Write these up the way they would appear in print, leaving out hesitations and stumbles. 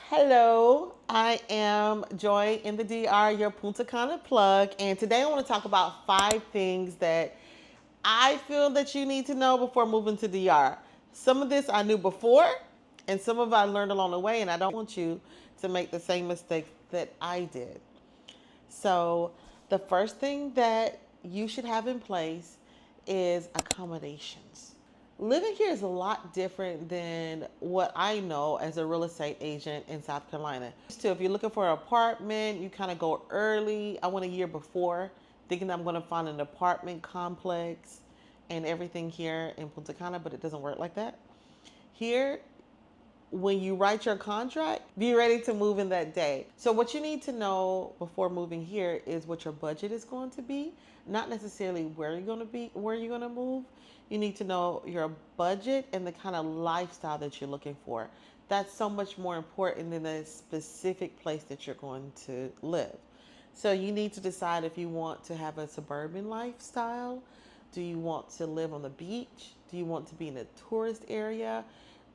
Hello, I am Joy in the DR, your Punta Cana plug, and today I want to talk about 5 things that I feel that you need to know before moving to DR. Some of this I knew before, and some of it I learned along the way, and I don't want you to make the same mistakes that I did. So, the first thing that you should have in place is accommodations. Living here is a lot different than what I know as a real estate agent in South Carolina. So if you're looking for an apartment, you kind of go early. I went a year before, thinking I'm going to find an apartment complex and everything here in Punta Cana, but it doesn't work like that. Here, when you write your contract, be ready to move in that day. So what you need to know before moving here is what your budget is going to be, not necessarily where you're going to be, where you're going to move. You need to know your budget and the kind of lifestyle that you're looking for. That's so much more important than the specific place that you're going to live. So you need to decide if you want to have a suburban lifestyle. Do you want to live on the beach? Do you want to be in a tourist area?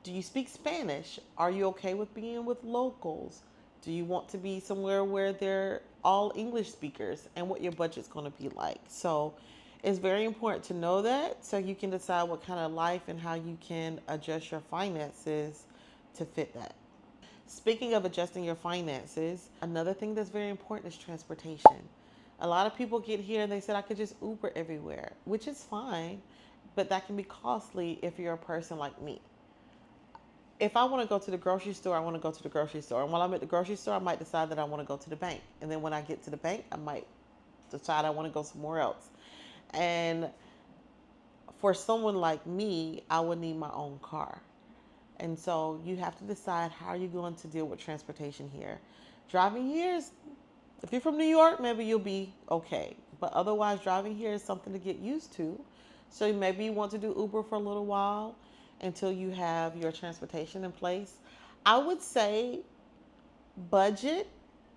Do you speak Spanish? Are you okay with being with locals? Do you want to be somewhere where they're all English speakers and what your budget's going to be like? So it's very important to know that so you can decide what kind of life and how you can adjust your finances to fit that. Speaking of adjusting your finances, another thing that's very important is transportation. A lot of people get here and they said I could just Uber everywhere, which is fine, but that can be costly if you're a person like me. If I want to go to the grocery store, I want to go to the grocery store. And while I'm at the grocery store, I might decide that I want to go to the bank. And then when I get to the bank, I might decide I want to go somewhere else. And for someone like me, I would need my own car. And so you have to decide how you're going to deal with transportation here. Driving here is, if you're from New York, maybe you'll be okay. But otherwise, driving here is something to get used to. So maybe you want to do Uber for a little while until you have your transportation in place. I would say budget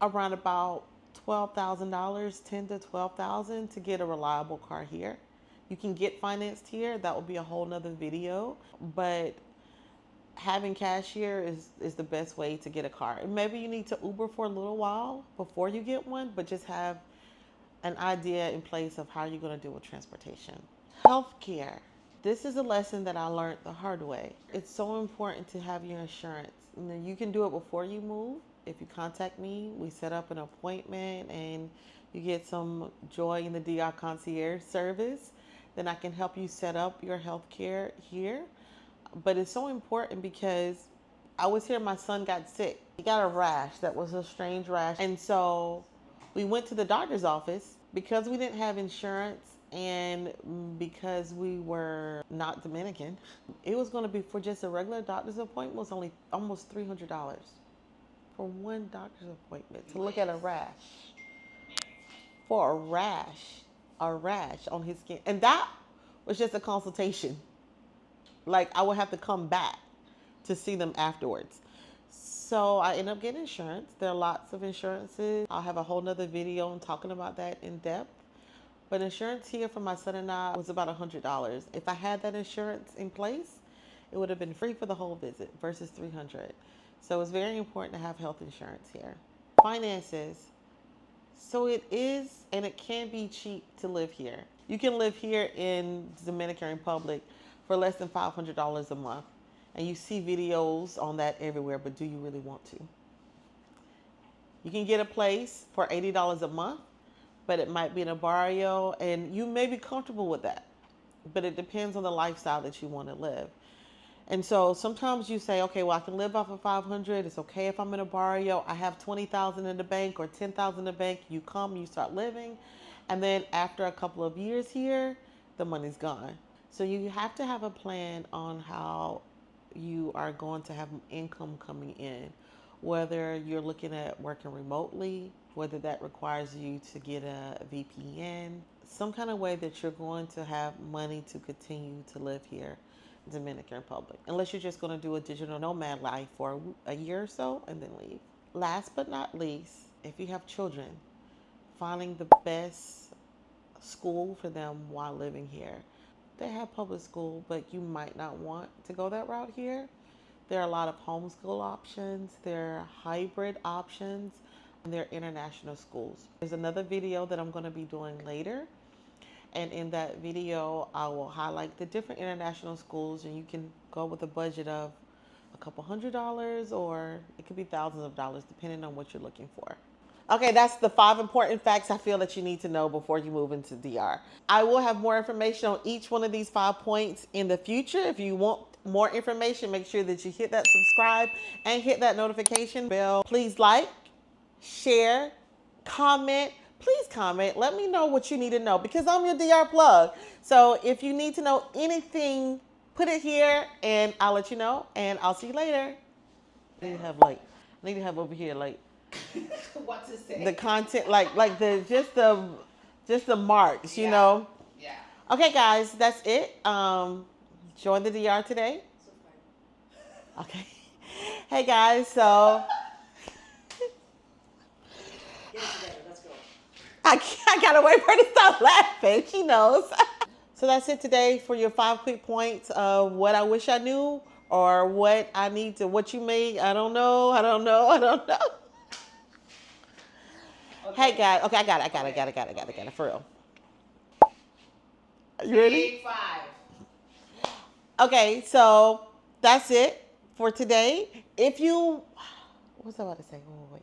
around about $12,000, 10 to 12,000 to get a reliable car here. You can get financed here. That would be a whole nother video. But having cash here is the best way to get a car. And maybe you need to Uber for a little while before you get one, but just have an idea in place of how you're going to deal with transportation. Healthcare. This is a lesson that I learned the hard way. It's so important to have your insurance. You can do it before you move. If you contact me, we set up an appointment and you get some Joy in the DR concierge service. Then I can help you set up your health care here. But it's so important because I was here, my son got sick. He got a rash that was a strange rash. And so we went to the doctor's office because we didn't have insurance and because we were not Dominican. It was going to be for just a regular doctor's appointment was only almost $300 for one doctor's appointment to look at a rash. For a rash on his skin. And that was just a consultation. Like I would have to come back to see them afterwards. So I end up getting insurance. There are lots of insurances. I'll have a whole nother video on talking about that in depth. But insurance here for my son and I was about $100. If I had that insurance in place, it would have been free for the whole visit versus $300. So it's very important to have health insurance here. Finances. So it is and it can be cheap to live here. You can live here in Dominican Republic for less than $500 a month. And you see videos on that everywhere, but do you really want to? You can get a place for $80 a month, but it might be in a barrio, and you may be comfortable with that. But it depends on the lifestyle that you want to live. And so sometimes you say, okay, well, I can live off of 500. It's okay if I'm in a barrio. I have 20,000 in the bank or 10,000 in the bank. You come, you start living. And then after a couple of years here, the money's gone. So you have to have a plan on how you are going to have income coming in, whether you're looking at working remotely, whether that requires you to get a VPN, some kind of way that you're going to have money to continue to live here in Dominican Republic, unless you're just going to do a digital nomad life for a year or so and then leave. Last but not least, if you have children, finding the best school for them while living here. They have public school, but you might not want to go that route here. There are a lot of homeschool options, there are hybrid options, and there are international schools. There's another video that I'm going to be doing later. And in that video, I will highlight the different international schools, and you can go with a budget of a couple $100s, or it could be thousands of dollars depending on what you're looking for. Okay, that's the 5 important facts I feel that you need to know before you move into DR. I will have more information on each one of these 5 points in the future. If you want more information, make sure that you hit that subscribe and hit that notification bell. Please like, share, comment. Please comment. Let me know what you need to know because I'm your DR plug. So if you need to know anything, put it here and I'll let you know, and I'll see you later. I need to have like, I need to have over here like What to say? the content, like the just the marks, you know. Yeah. Okay, guys, that's it. Join the DR today. Okay. Hey guys, so Get it together. Let's go. I gotta wait for her to stop laughing. She knows. So that's it today for your 5 quick points of what I wish I knew or what I need to, what you may, I don't know. Okay. Hey guys, okay, I got it, for real. You ready? Big 5. Okay, so that's it for today. If you, what was I about to say? Oh, wait.